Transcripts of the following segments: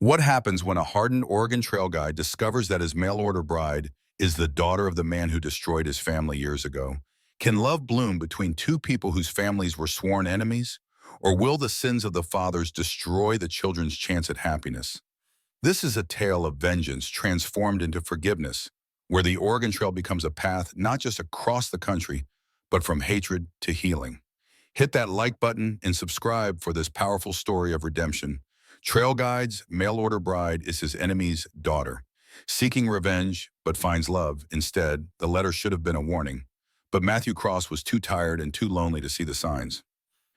What happens when a hardened Oregon Trail guy discovers that his mail-order bride is the daughter of the man who destroyed his family years ago? Can love bloom between two people whose families were sworn enemies? Or will the sins of the fathers destroy the children's chance at happiness? This is a tale of vengeance transformed into forgiveness, where the Oregon Trail becomes a path not just across the country, but from hatred to healing. Hit that like button and subscribe for this powerful story of redemption. Trail Guide's mail-order bride is his enemy's daughter. Seeking revenge, but finds love. Instead, the letter should have been a warning. But Matthew Cross was too tired and too lonely to see the signs.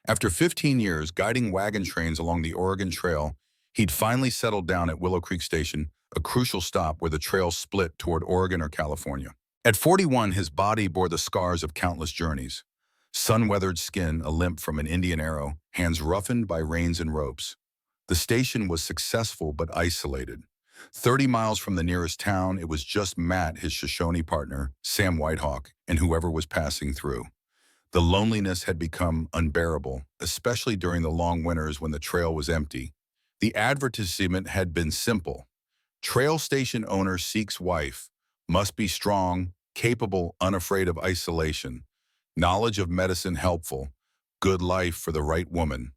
After 15 years guiding wagon trains along the Oregon Trail, he'd finally settled down at Willow Creek Station, a crucial stop where the trail split toward Oregon or California. At 41, his body bore the scars of countless journeys. Sun-weathered skin, a limp from an Indian arrow, hands roughened by reins and ropes. The station was successful but isolated. 30 miles from the nearest town, it was just Matt, his Shoshone partner, Sam Whitehawk, and whoever was passing through. The loneliness had become unbearable, especially during the long winters when the trail was empty. The advertisement had been simple. Trail station owner seeks wife, must be strong, capable, unafraid of isolation, knowledge of medicine helpful, good life for the right woman.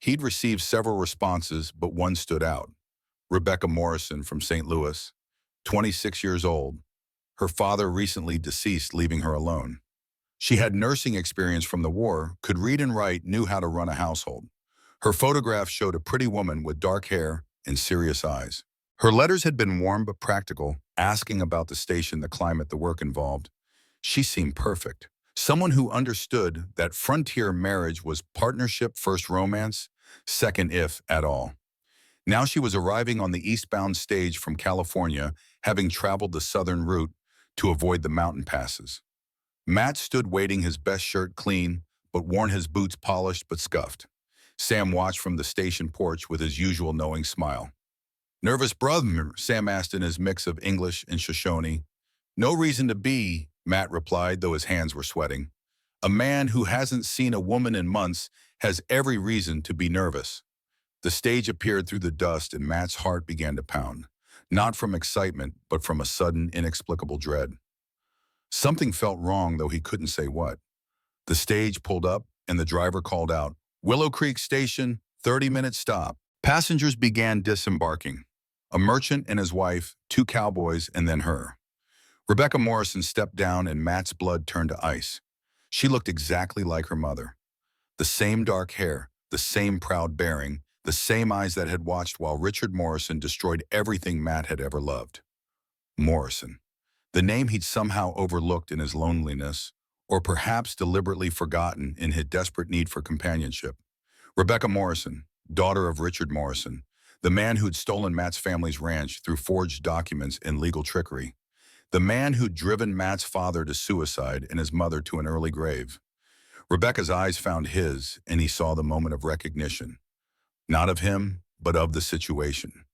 He'd received several responses, but one stood out. Rebecca Morrison from St. Louis, 26 years old. Her father recently deceased, leaving her alone. She had nursing experience from the war, could read and write, knew how to run a household. Her photograph showed a pretty woman with dark hair and serious eyes. Her letters had been warm but practical, asking about the station, the climate, the work involved. She seemed perfect. Someone who understood that frontier marriage was partnership first romance, second if at all. Now she was arriving on the eastbound stage from California, having traveled the southern route to avoid the mountain passes. Matt stood waiting, his best shirt clean, but worn, his boots polished but scuffed. Sam watched from the station porch with his usual knowing smile. "Nervous, brother?" Sam asked in his mix of English and Shoshone. "No reason to be," Matt replied, though his hands were sweating. "A man who hasn't seen a woman in months has every reason to be nervous." The stage appeared through the dust and Matt's heart began to pound, not from excitement, but from a sudden, inexplicable dread. Something felt wrong, though he couldn't say what. The stage pulled up and the driver called out, "Willow Creek Station, 30-minute stop." Passengers began disembarking. A merchant and his wife, two cowboys, and then her. Rebecca Morrison stepped down and Matt's blood turned to ice. She looked exactly like her mother. The same dark hair, the same proud bearing, the same eyes that had watched while Richard Morrison destroyed everything Matt had ever loved. Morrison. The name he'd somehow overlooked in his loneliness, or perhaps deliberately forgotten in his desperate need for companionship. Rebecca Morrison, daughter of Richard Morrison, the man who'd stolen Matt's family's ranch through forged documents and legal trickery. The man who'd driven Matt's father to suicide and his mother to an early grave. Rebecca's eyes found his, and he saw the moment of recognition. Not of him, but of the situation.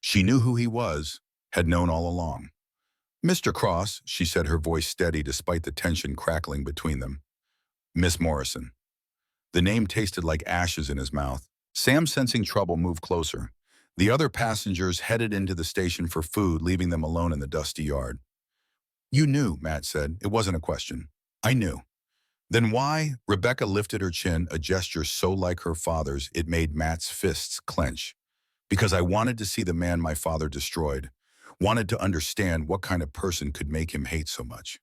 She knew who he was, had known all along. "Mr. Cross," she said, her voice steady despite the tension crackling between them. "Miss Morrison." The name tasted like ashes in his mouth. Sam, sensing trouble, moved closer. The other passengers headed into the station for food, leaving them alone in the dusty yard. "You knew," Matt said. "It wasn't a question." "I knew." "Then why?" Rebecca lifted her chin, a gesture so like her father's it made Matt's fists clench. "Because I wanted to see the man my father destroyed. Wanted to understand what kind of person could make him hate so much.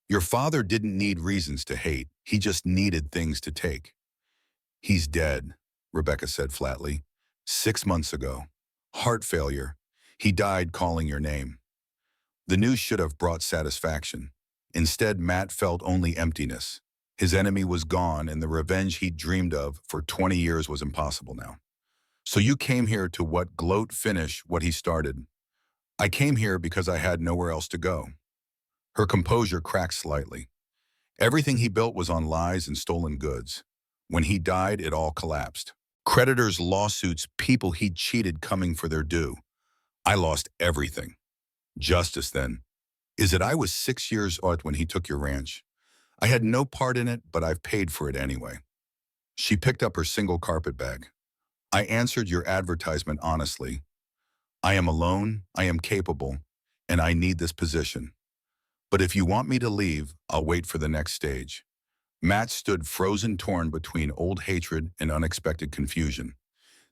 Your father didn't need reasons to hate. He just needed things to take." "He's dead," Rebecca said flatly. 6 months ago. Heart failure. He died calling your name." The news should have brought satisfaction. Instead, Matt felt only emptiness. His enemy was gone, and the revenge he'd dreamed of for 20 years was impossible now. "So you came here to what gloat finish what he started?" "I came here because I had nowhere else to go." Her composure cracked slightly. Everything he built was on lies and stolen goods. When he died, it all collapsed. Creditors, lawsuits, people he'd cheated coming for their due. "I lost everything." "Justice, then?" "Is it I was 6 years old when he took your ranch. I had no part in it, but I've paid for it anyway." She picked up her single carpet bag. "I answered your advertisement honestly. I am alone, I am capable, and I need this position. But if you want me to leave, I'll wait for the next stage. Matt stood frozen, torn between old hatred and unexpected confusion.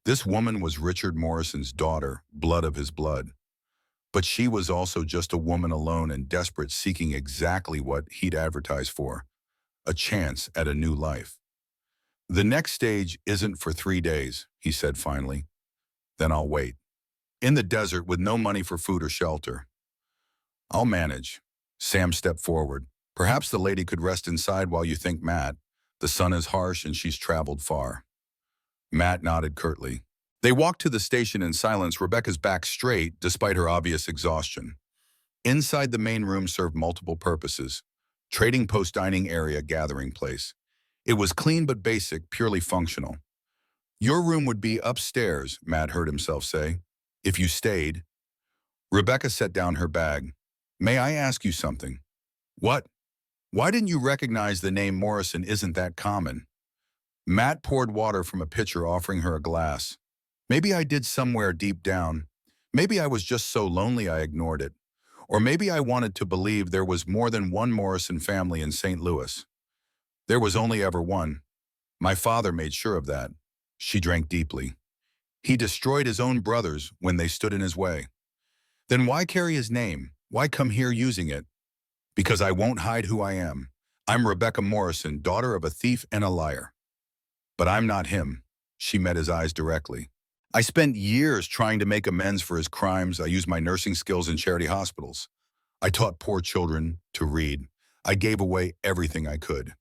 This woman was Richard Morrison's daughter, blood of his blood. But she was also just a woman alone and desperate, seeking exactly what he'd advertised for, a chance at a new life. The next stage isn't for 3 days, he said finally. Then I'll wait. In the desert with no money for food or shelter. I'll manage. Sam stepped forward. Perhaps the lady could rest inside while you think, Matt. The sun is harsh and she's traveled far. Matt nodded curtly. They walked to the station in silence, Rebecca's back straight despite her obvious exhaustion. Inside, the main room served multiple purposes. Trading post, dining area, gathering place. It was clean but basic, purely functional. Your room would be upstairs, Matt heard himself say. If you stayed. Rebecca set down her bag. May I ask you something? What? Why didn't you recognize the name Morrison isn't that common? Matt poured water from a pitcher, offering her a glass. Maybe I did somewhere deep down. Maybe I was just so lonely I ignored it. Or maybe I wanted to believe there was more than one Morrison family in St. Louis. There was only ever one. My father made sure of that. She drank deeply. He destroyed his own brothers when they stood in his way. Then why carry his name? Why come here using it? Because I won't hide who I am. I'm Rebecca Morrison, daughter of a thief and a liar. But I'm not him. She met his eyes directly. I spent years trying to make amends for his crimes. I used my nursing skills in charity hospitals. I taught poor children to read. I gave away everything I could.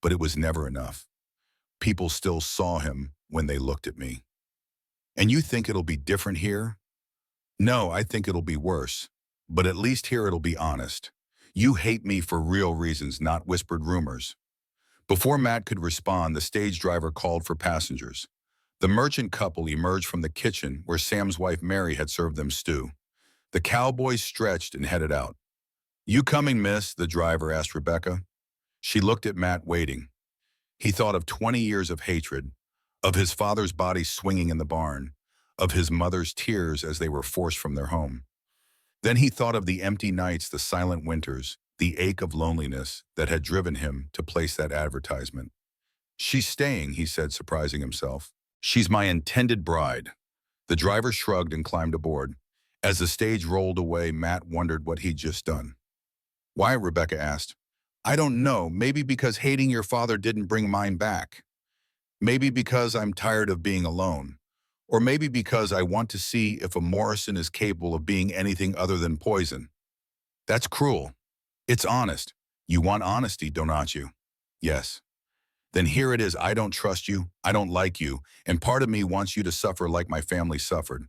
But it was never enough. People still saw him when they looked at me. And you think it'll be different here? No, I think it'll be worse. But at least here it'll be honest. You hate me for real reasons, not whispered rumors. Before Matt could respond, the stage driver called for passengers. The merchant couple emerged from the kitchen where Sam's wife Mary had served them stew. The cowboys stretched and headed out. You coming, miss? The driver asked Rebecca. She looked at Matt, waiting. He thought of 20 years of hatred, of his father's body swinging in the barn, of his mother's tears as they were forced from their home. Then he thought of the empty nights, the silent winters, the ache of loneliness that had driven him to place that advertisement. She's staying, he said, surprising himself. She's my intended bride. The driver shrugged and climbed aboard. As the stage rolled away, Matt wondered what he'd just done. Why? Rebecca asked. I don't know. Maybe because hating your father didn't bring mine back. Maybe because I'm tired of being alone. Or maybe because I want to see if a Morrison is capable of being anything other than poison. That's cruel. It's honest. You want honesty, don't you? Yes. Then here it is. I don't trust you. I don't like you. And part of me wants you to suffer like my family suffered.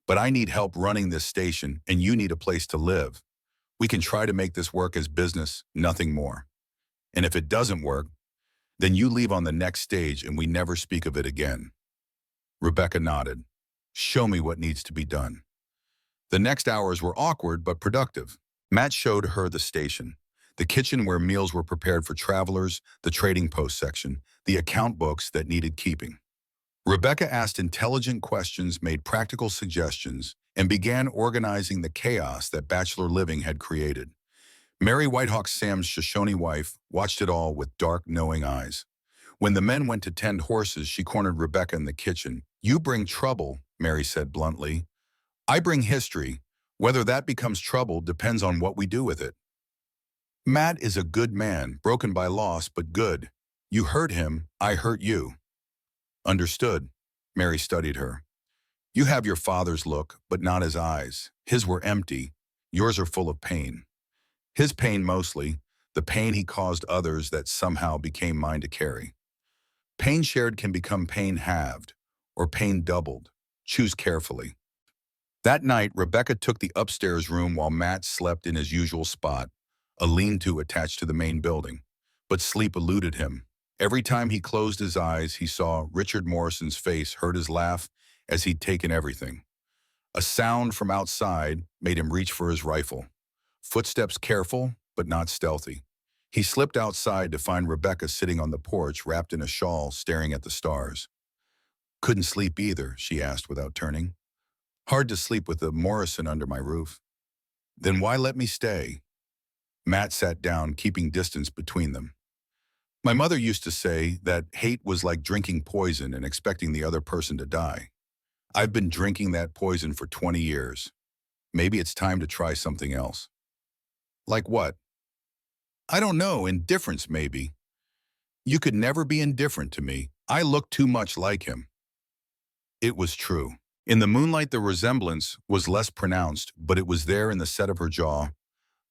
But I need help running this station, and you need a place to live. We can try to make this work as business, nothing more. And if it doesn't work, then you leave on the next stage and we never speak of it again. Rebecca nodded. Show me what needs to be done. The next hours were awkward but productive. Matt showed her the station, the kitchen where meals were prepared for travelers, the trading post section, the account books that needed keeping. Rebecca asked intelligent questions, made practical suggestions, and began organizing the chaos that bachelor living had created. Mary Whitehawk, Sam's Shoshone wife, watched it all with dark, knowing eyes. When the men went to tend horses, she cornered Rebecca in the kitchen. You bring trouble, Mary said bluntly. I bring history. Whether that becomes trouble depends on what we do with it. Matt is a good man, broken by loss, but good. You hurt him, I hurt you. Understood. Mary studied her. You have your father's look, but not his eyes. His were empty. Yours are full of pain. His pain mostly, the pain he caused others that somehow became mine to carry. Pain shared can become pain halved, or pain doubled. Choose carefully. That night, Rebecca took the upstairs room while Matt slept in his usual spot, a lean-to attached to the main building. But sleep eluded him. Every time he closed his eyes, he saw Richard Morrison's face, heard his laugh as he'd taken everything. A sound from outside made him reach for his rifle. Footsteps careful, but not stealthy. He slipped outside to find Rebecca sitting on the porch, wrapped in a shawl, staring at the stars. Couldn't sleep either, she asked without turning. Hard to sleep with a Morrison under my roof. Then why let me stay? Matt sat down, keeping distance between them. My mother used to say that hate was like drinking poison and expecting the other person to die. I've been drinking that poison for 20 years. Maybe it's time to try something else. Like what? I don't know, indifference maybe. You could never be indifferent to me. I look too much like him. It was true. In the moonlight, the resemblance was less pronounced, but it was there in the set of her jaw,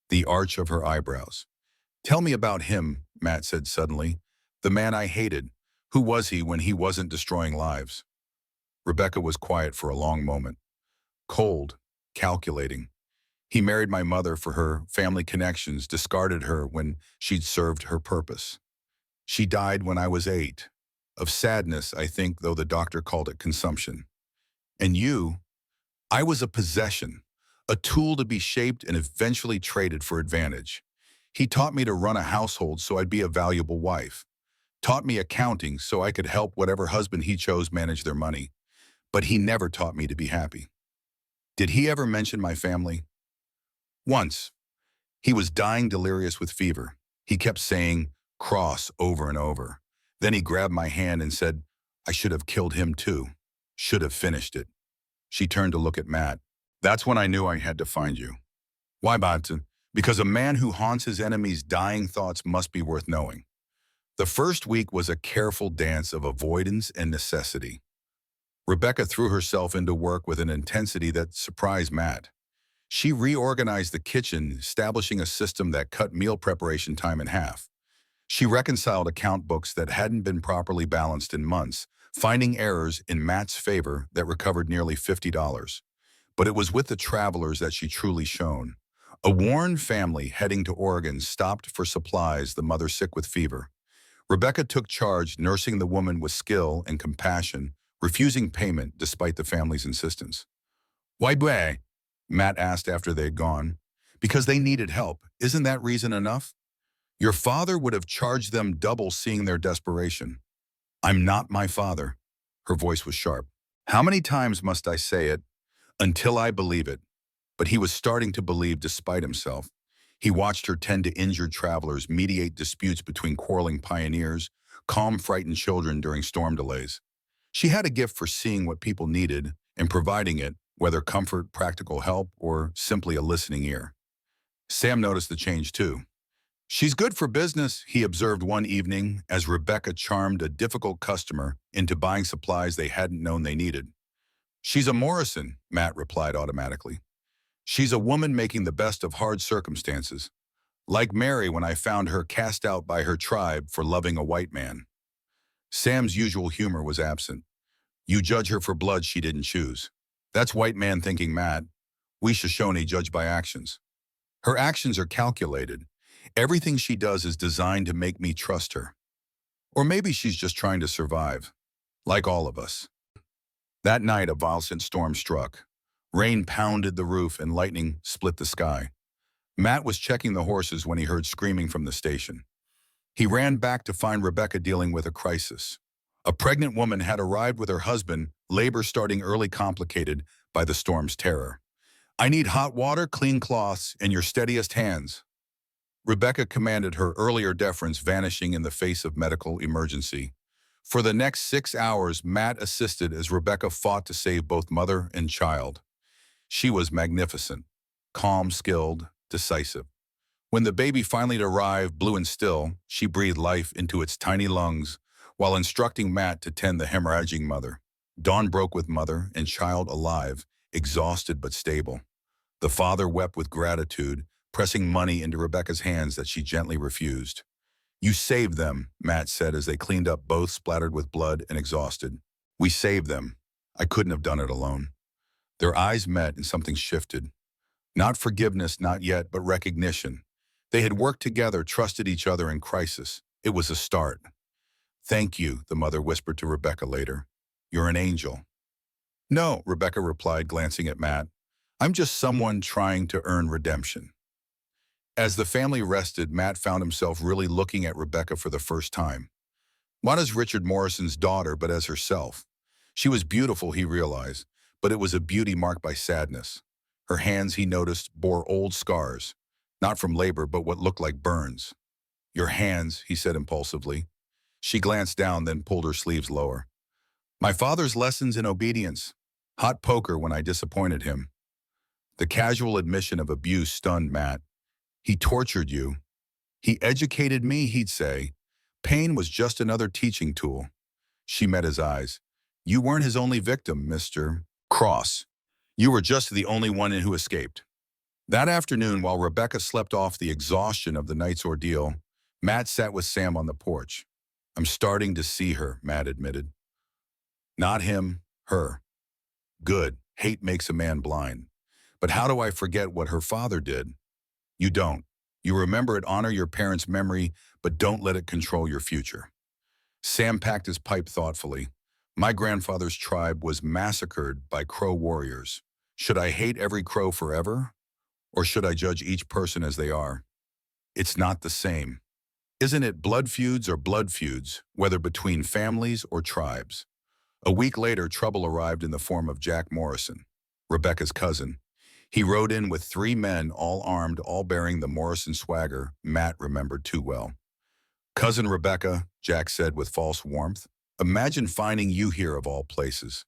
the arch of her eyebrows. Tell me about him, Matt said suddenly. The man I hated. Who was he when he wasn't destroying lives? Rebecca was quiet for a long moment. Cold, calculating. He married my mother for her family connections, discarded her when she'd served her purpose. She died when I was 8. Of sadness, I think, though the doctor called it consumption. And you, I was a possession, a tool to be shaped and eventually traded for advantage. He taught me to run a household so I'd be a valuable wife. Taught me accounting so I could help whatever husband he chose manage their money. But he never taught me to be happy. Did he ever mention my family? Once. He was dying delirious with fever. He kept saying, "Cross," over and over. Then he grabbed my hand and said, "I should have killed him too. Should have finished it." She turned to look at Matt. That's when I knew I had to find you. Why, Batson? Because a man who haunts his enemies' dying thoughts must be worth knowing. The first week was a careful dance of avoidance and necessity. Rebecca threw herself into work with an intensity that surprised Matt. She reorganized the kitchen, establishing a system that cut meal preparation time in half. She reconciled account books that hadn't been properly balanced in months, finding errors in Matt's favor that recovered nearly $50. But it was with the travelers that she truly shone. A Warren family heading to Oregon stopped for supplies, the mother sick with fever. Rebecca took charge, nursing the woman with skill and compassion, refusing payment despite the family's insistence. Why, boy? Matt asked after they had gone. Because they needed help. Isn't that reason enough? Your father would have charged them double seeing their desperation. I'm not my father. Her voice was sharp. How many times must I say it? Until I believe it. But he was starting to believe despite himself. He watched her tend to injured travelers, mediate disputes between quarreling pioneers, calm frightened children during storm delays. She had a gift for seeing what people needed and providing it, whether comfort, practical help, or simply a listening ear. Sam noticed the change too. She's good for business, he observed one evening as Rebecca charmed a difficult customer into buying supplies they hadn't known they needed. She's a Morrison, Matt replied automatically. She's a woman making the best of hard circumstances. Like Mary when I found her cast out by her tribe for loving a white man. Sam's usual humor was absent. You judge her for blood she didn't choose. That's white man thinking, Matt. We Shoshone judge by actions. Her actions are calculated. Everything she does is designed to make me trust her. Or maybe she's just trying to survive, like all of us. That night, a violent storm struck. Rain pounded the roof and lightning split the sky. Matt was checking the horses when he heard screaming from the station. He ran back to find Rebecca dealing with a crisis. A pregnant woman had arrived with her husband, labor starting early complicated by the storm's terror. I need hot water, clean cloths, and your steadiest hands. Rebecca commanded, her earlier deference vanishing in the face of medical emergency. For the next 6 hours, Matt assisted as Rebecca fought to save both mother and child. She was magnificent, calm, skilled, decisive. When the baby finally arrived, blue and still, she breathed life into its tiny lungs while instructing Matt to tend the hemorrhaging mother. Dawn broke with mother and child alive, exhausted but stable. The father wept with gratitude, pressing money into Rebecca's hands that she gently refused. You saved them, Matt said as they cleaned up, both splattered with blood and exhausted. We saved them. I couldn't have done it alone. Their eyes met and something shifted. Not forgiveness, not yet, but recognition. They had worked together, trusted each other in crisis. It was a start. Thank you, the mother whispered to Rebecca later. You're an angel. No, Rebecca replied, glancing at Matt. I'm just someone trying to earn redemption. As the family rested, Matt found himself really looking at Rebecca for the first time. Not as Richard Morrison's daughter, but as herself. She was beautiful, he realized, but it was a beauty marked by sadness. Her hands, he noticed, bore old scars, not from labor, but what looked like burns. Your hands, he said impulsively. She glanced down, then pulled her sleeves lower. My father's lessons in obedience. Hot poker when I disappointed him. The casual admission of abuse stunned Matt. He tortured you. He educated me, he'd say. Pain was just another teaching tool. She met his eyes. You weren't his only victim, Mr. Cross. You were just the only one who escaped. That afternoon, while Rebecca slept off the exhaustion of the night's ordeal, Matt sat with Sam on the porch. I'm starting to see her, Matt admitted. Not him, her. Good. Hate makes a man blind. But how do I forget what her father did? You don't. You remember it, honor your parents' memory, but don't let it control your future. Sam packed his pipe thoughtfully. My grandfather's tribe was massacred by Crow warriors. Should I hate every Crow forever? Or should I judge each person as they are? It's not the same. Isn't it blood feuds or blood feuds, whether between families or tribes? A week later, trouble arrived in the form of Jack Morrison, Rebecca's cousin. He rode in with 3 men, all armed, all bearing the Morrison swagger Matt remembered too well. Cousin Rebecca, Jack said with false warmth, imagine finding you here of all places.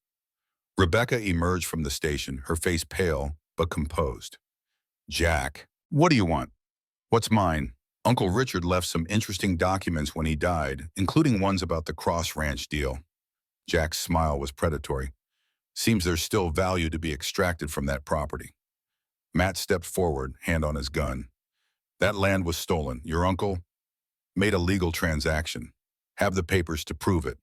Rebecca emerged from the station, her face pale but composed. Jack, what do you want? What's mine? Uncle Richard left some interesting documents when he died, including ones about the Cross Ranch deal. Jack's smile was predatory. Seems there's still value to be extracted from that property. Matt stepped forward, hand on his gun. That land was stolen. Your uncle made a legal transaction. Have the papers to prove it.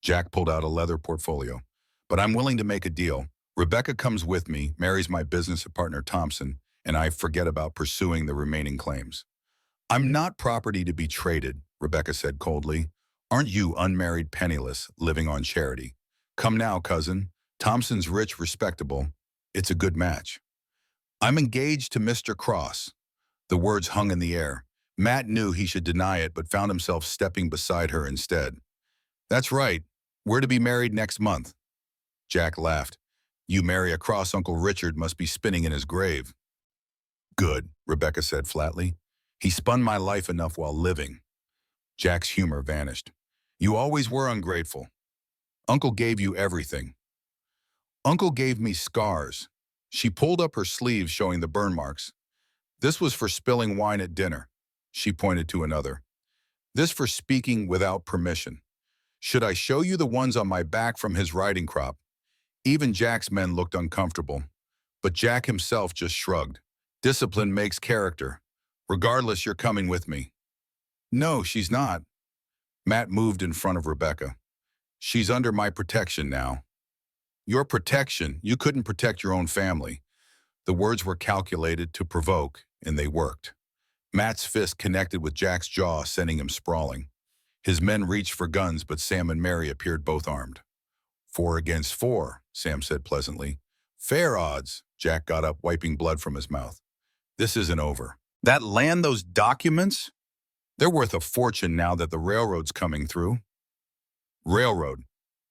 Jack pulled out a leather portfolio. But I'm willing to make a deal. Rebecca comes with me, marries my business partner Thompson, and I forget about pursuing the remaining claims. I'm not property to be traded, Rebecca said coldly. Aren't you unmarried, penniless, living on charity? Come now, cousin. Thompson's rich, respectable. It's a good match. I'm engaged to Mr. Cross. The words hung in the air. Matt knew he should deny it, but found himself stepping beside her instead. That's right. We're to be married next month. Jack laughed. You marry a Cross, Uncle Richard must be spinning in his grave. Good, Rebecca said flatly. He spun my life enough while living. Jack's humor vanished. You always were ungrateful. Uncle gave you everything. Uncle gave me scars. She pulled up her sleeves, showing the burn marks. This was for spilling wine at dinner. She pointed to another. This for speaking without permission. Should I show you the ones on my back from his riding crop? Even Jack's men looked uncomfortable, but Jack himself just shrugged. Discipline makes character. Regardless, you're coming with me. No, she's not. Matt moved in front of Rebecca. She's under my protection now. Your protection? You couldn't protect your own family. The words were calculated to provoke, and they worked. Matt's fist connected with Jack's jaw, sending him sprawling. His men reached for guns, but Sam and Mary appeared both armed. 4 against 4, Sam said pleasantly. Fair odds. Jack got up, wiping blood from his mouth. This isn't over. That land, those documents? They're worth a fortune now that the railroad's coming through. Railroad.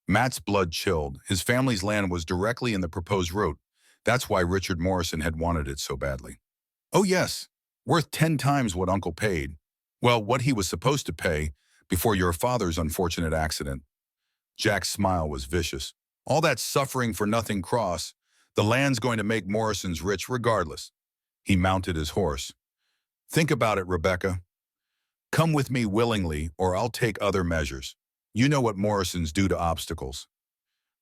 Matt's blood chilled. His family's land was directly in the proposed route. That's why Richard Morrison had wanted it so badly. Oh yes, worth 10 times what Uncle paid. Well, what he was supposed to pay before your father's unfortunate accident. Jack's smile was vicious. All that suffering for nothing, Cross. The land's going to make Morrison's rich regardless. He mounted his horse. Think about it, Rebecca. Come with me willingly, or I'll take other measures. You know what Morrisons do to obstacles.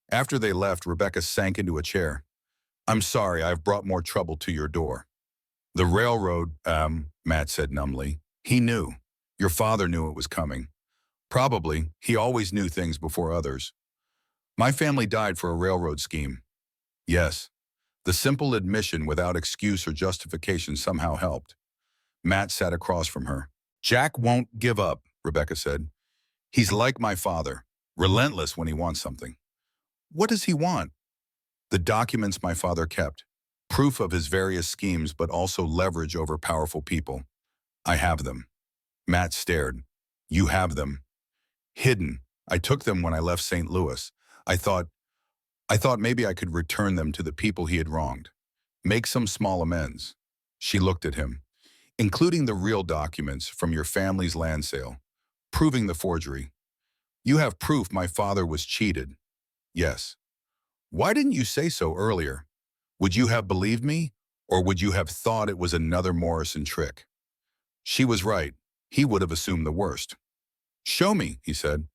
After they left, Rebecca sank into a chair. I'm sorry, I've brought more trouble to your door. The railroad, Matt said numbly. He knew. Your father knew it was coming. Probably. He always knew things before others. My family died for a railroad scheme. Yes. The simple admission without excuse or justification somehow helped. Matt sat across from her. Jack won't give up, Rebecca said. He's like my father, relentless when he wants something. What does he want? The documents my father kept, proof of his various schemes, but also leverage over powerful people. I have them. Matt stared. You have them. Hidden. I took them when I left St. Louis. I thought I thought maybe I could return them to the people he had wronged, make some small amends. She looked at him, including the real documents from your family's land sale, proving the forgery. You have proof my father was cheated. Yes. Why didn't you say so earlier? Would you have believed me, or would you have thought it was another Morrison trick? She was right. He would have assumed the worst. Show me, he said.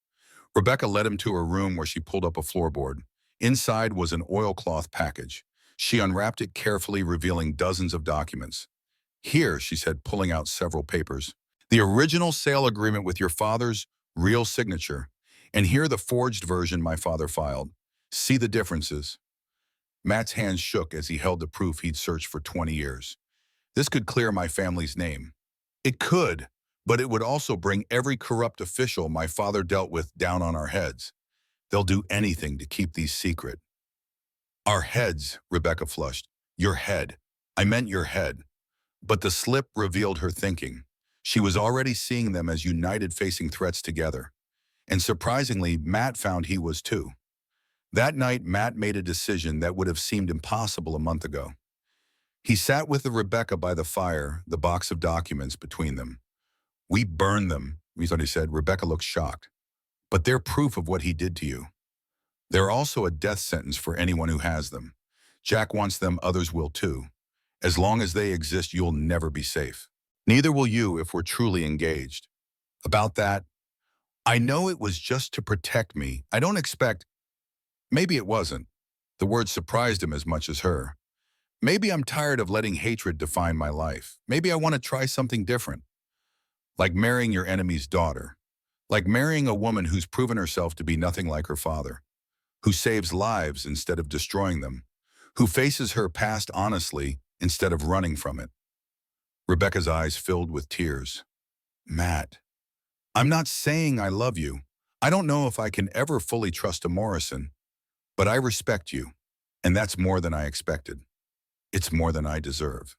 Rebecca led him to her room where she pulled up a floorboard. Inside was an oilcloth package. She unwrapped it carefully, revealing dozens of documents. Here, she said, pulling out several papers. The original sale agreement with your father's real signature. And here the forged version my father filed. See the differences. Matt's hands shook as he held the proof he'd searched for 20 years. This could clear my family's name. It could, but it would also bring every corrupt official my father dealt with down on our heads. They'll do anything to keep these secret. Our heads, Rebecca flushed. Your head. I meant your head. But the slip revealed her thinking. She was already seeing them as united facing threats together. And surprisingly, Matt found he was too. That night, Matt made a decision that would have seemed impossible a month ago. He sat with Rebecca by the fire, the box of documents between them. We burned them, he said. Rebecca looked shocked. But they're proof of what he did to you. They're also a death sentence for anyone who has them. Jack wants them, others will too. As long as they exist, you'll never be safe. Neither will you if we're truly engaged. About that, I know it was just to protect me. I don't expect... Maybe it wasn't. The word surprised him as much as her. Maybe I'm tired of letting hatred define my life. Maybe I want to try something different. Like marrying your enemy's daughter. Like marrying a woman who's proven herself to be nothing like her father. Who saves lives instead of destroying them. Who faces her past honestly instead of running from it. Rebecca's eyes filled with tears. Matt, I'm not saying I love you. I don't know if I can ever fully trust a Morrison. But I respect you, and that's more than I expected. It's more than I deserve.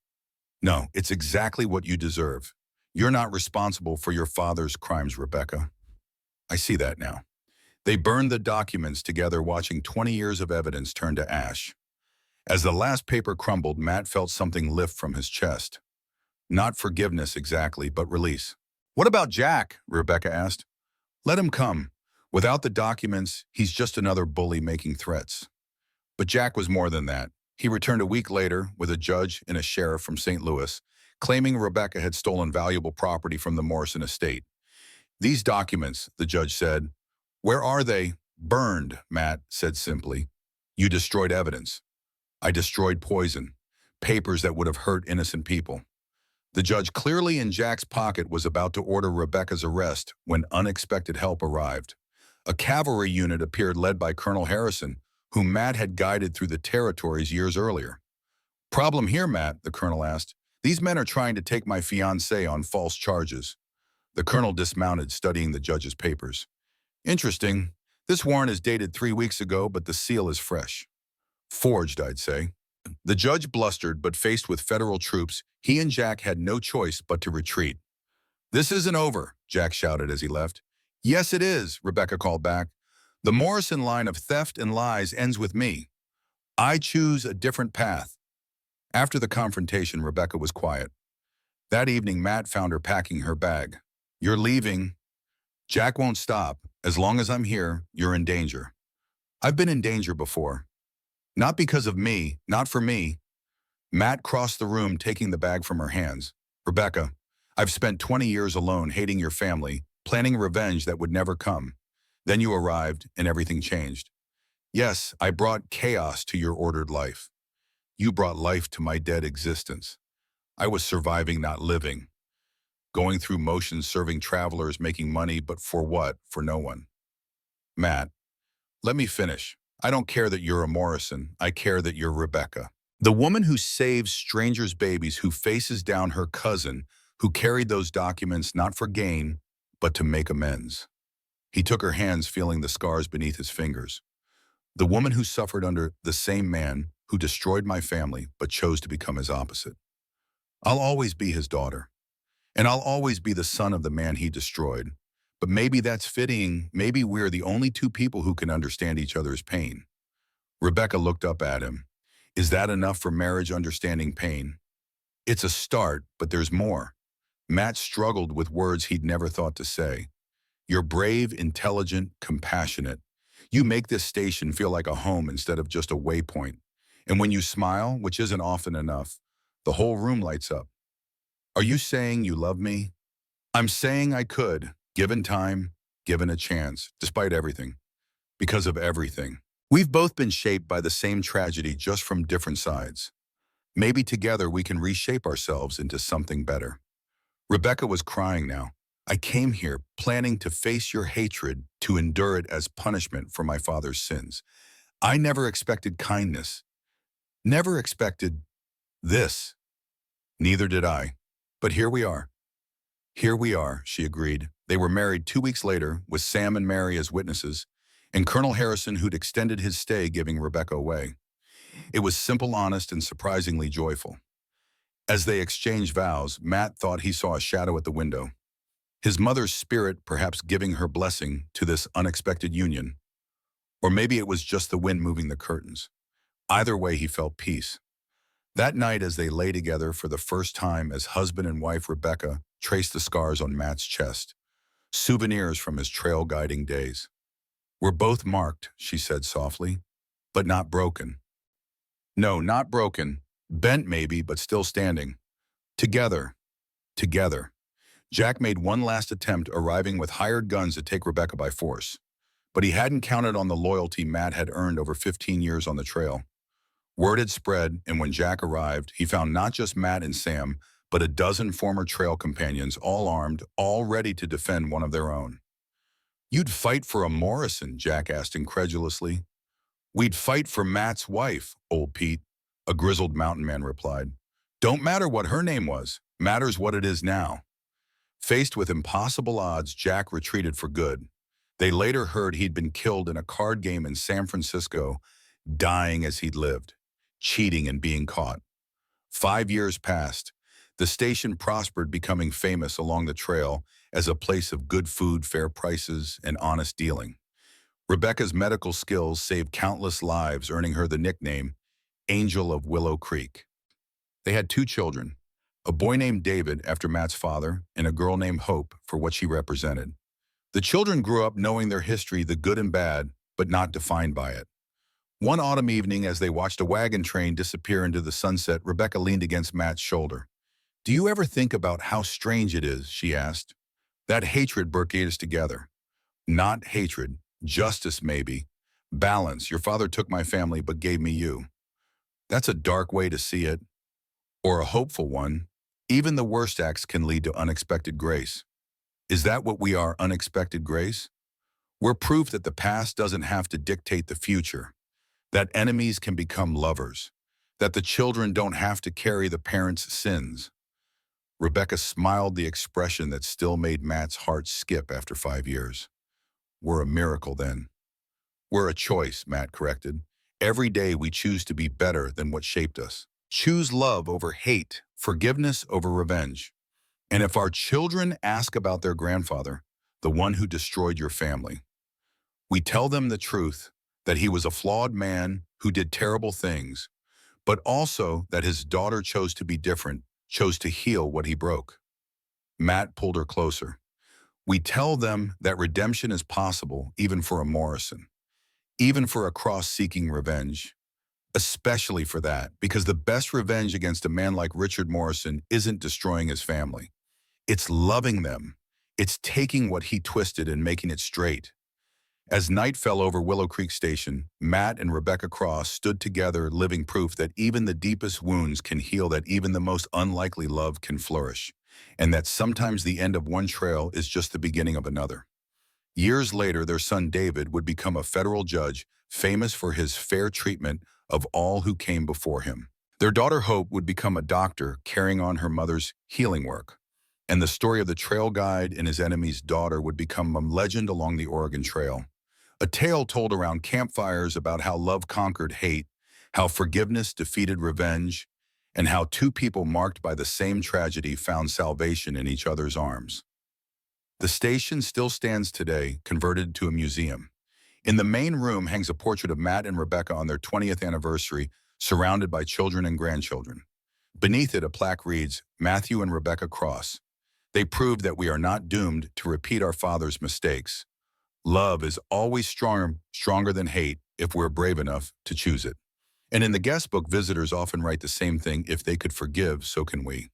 No, it's exactly what you deserve. You're not responsible for your father's crimes, Rebecca. I see that now. They burned the documents together, watching 20 years of evidence turn to ash. As the last paper crumbled, Matt felt something lift from his chest. Not forgiveness exactly, but release. What about Jack? Rebecca asked. Let him come. Without the documents, he's just another bully making threats. But Jack was more than that. He returned a week later with a judge and a sheriff from St. Louis, claiming Rebecca had stolen valuable property from the Morrison estate. These documents, the judge said. Where are they? Burned, Matt said simply. You destroyed evidence. I destroyed poison, papers that would have hurt innocent people. The judge, clearly in Jack's pocket, was about to order Rebecca's arrest when unexpected help arrived. A cavalry unit appeared led by Colonel Harrison, whom Matt had guided through the territories years earlier. Problem here, Matt, the colonel asked. These men are trying to take my fiancée on false charges. The colonel dismounted, studying the judge's papers. Interesting. This warrant is dated 3 weeks ago, but the seal is fresh. Forged, I'd say. The judge blustered, but faced with federal troops, he and Jack had no choice but to retreat. This isn't over, Jack shouted as he left. Yes, it is, Rebecca called back. The Morrison line of theft and lies ends with me. I choose a different path. After the confrontation, Rebecca was quiet. That evening, Matt found her packing her bag. You're leaving. Jack won't stop. As long as I'm here, you're in danger. I've been in danger before. Not because of me, not for me. Matt crossed the room, taking the bag from her hands. Rebecca, I've spent 20 years alone, hating your family, planning revenge that would never come. Then you arrived, and everything changed. Yes, I brought chaos to your ordered life. You brought life to my dead existence. I was surviving, not living. Going through motions, serving travelers, making money, but for what? For no one. Matt, let me finish. I don't care that you're a Morrison. I care that you're Rebecca. The woman who saves strangers' babies, who faces down her cousin, who carried those documents not for gain, but to make amends. He took her hands, feeling the scars beneath his fingers. The woman who suffered under the same man who destroyed my family, but chose to become his opposite. I'll always be his daughter. And I'll always be the son of the man he destroyed. But maybe that's fitting. Maybe we're the only two people who can understand each other's pain. Rebecca looked up at him. Is that enough for marriage understanding pain? It's a start, but there's more. Matt struggled with words he'd never thought to say. You're brave, intelligent, compassionate. You make this station feel like a home instead of just a waypoint. And when you smile, which isn't often enough, the whole room lights up. Are you saying you love me? I'm saying I could, given time, given a chance, despite everything, because of everything. We've both been shaped by the same tragedy, just from different sides. Maybe together we can reshape ourselves into something better. Rebecca was crying now. I came here planning to face your hatred, to endure it as punishment for my father's sins. I never expected kindness, never expected this. Neither did I. But here we are. Here we are, she agreed. They were married 2 weeks later, with Sam and Mary as witnesses, and Colonel Harrison, who'd extended his stay, giving Rebecca away. It was simple, honest, and surprisingly joyful. As they exchanged vows, Matt thought he saw a shadow at the window. His mother's spirit perhaps giving her blessing to this unexpected union. Or maybe it was just the wind moving the curtains. Either way, he felt peace. That night, as they lay together for the first time as husband and wife, Rebecca traced the scars on Matt's chest, souvenirs from his trail guiding days. We're both marked, she said softly, but not broken. No, not broken. Bent maybe, but still standing. Together. Together. Jack made one last attempt, arriving with hired guns to take Rebecca by force. But he hadn't counted on the loyalty Matt had earned over 15 years on the trail. Word had spread, and when Jack arrived, he found not just Matt and Sam, but a dozen former trail companions, all armed, all ready to defend one of their own. You'd fight for a Morrison, Jack asked incredulously. We'd fight for Matt's wife, old Pete, a grizzled mountain man replied. Don't matter what her name was, matters what it is now. Faced with impossible odds, Jack retreated for good. They later heard he'd been killed in a card game in San Francisco, dying as he'd lived, cheating and being caught. 5 years passed. The station prospered, becoming famous along the trail as a place of good food, fair prices, and honest dealing. Rebecca's medical skills saved countless lives, earning her the nickname Angel of Willow Creek. They had 2 children, a boy named David after Matt's father, and a girl named Hope for what she represented. The children grew up knowing their history, the good and bad, but not defined by it. One autumn evening, as they watched a wagon train disappear into the sunset, Rebecca leaned against Matt's shoulder. Do you ever think about how strange it is, she asked. That hatred brought us together. Not hatred, justice maybe. Balance, your father took my family but gave me you. That's a dark way to see it, or a hopeful one. Even the worst acts can lead to unexpected grace. Is that what we are, unexpected grace? We're proof that the past doesn't have to dictate the future, that enemies can become lovers, that the children don't have to carry the parents' sins. Rebecca smiled, the expression that still made Matt's heart skip after 5 years. We're a miracle then. We're a choice, Matt corrected. Every day we choose to be better than what shaped us. Choose love over hate, forgiveness over revenge. And if our children ask about their grandfather, the one who destroyed your family, we tell them the truth, that he was a flawed man who did terrible things, but also that his daughter chose to be different, chose to heal what he broke. Matt pulled her closer. We tell them that redemption is possible even for a Morrison, even for a cross-seeking revenge, especially for that, because the best revenge against a man like Richard Morrison isn't destroying his family. It's loving them. It's taking what he twisted and making it straight. As night fell over Willow Creek Station, Matt and Rebecca Cross stood together, living proof that even the deepest wounds can heal, that even the most unlikely love can flourish, and that sometimes the end of one trail is just the beginning of another. Years later, their son David would become a federal judge, famous for his fair treatment of all who came before him. Their daughter Hope would become a doctor, carrying on her mother's healing work. And the story of the trail guide and his enemy's daughter would become a legend along the Oregon Trail. A tale told around campfires about how love conquered hate, how forgiveness defeated revenge, and how 2 people marked by the same tragedy found salvation in each other's arms. The station still stands today, converted to a museum. In the main room hangs a portrait of Matt and Rebecca on their 20th anniversary, surrounded by children and grandchildren. Beneath it, a plaque reads, Matthew and Rebecca Cross. They proved that we are not doomed to repeat our father's mistakes. Love is always stronger than hate if we're brave enough to choose it. And in the guest book, visitors often write the same thing: if they could forgive, so can we.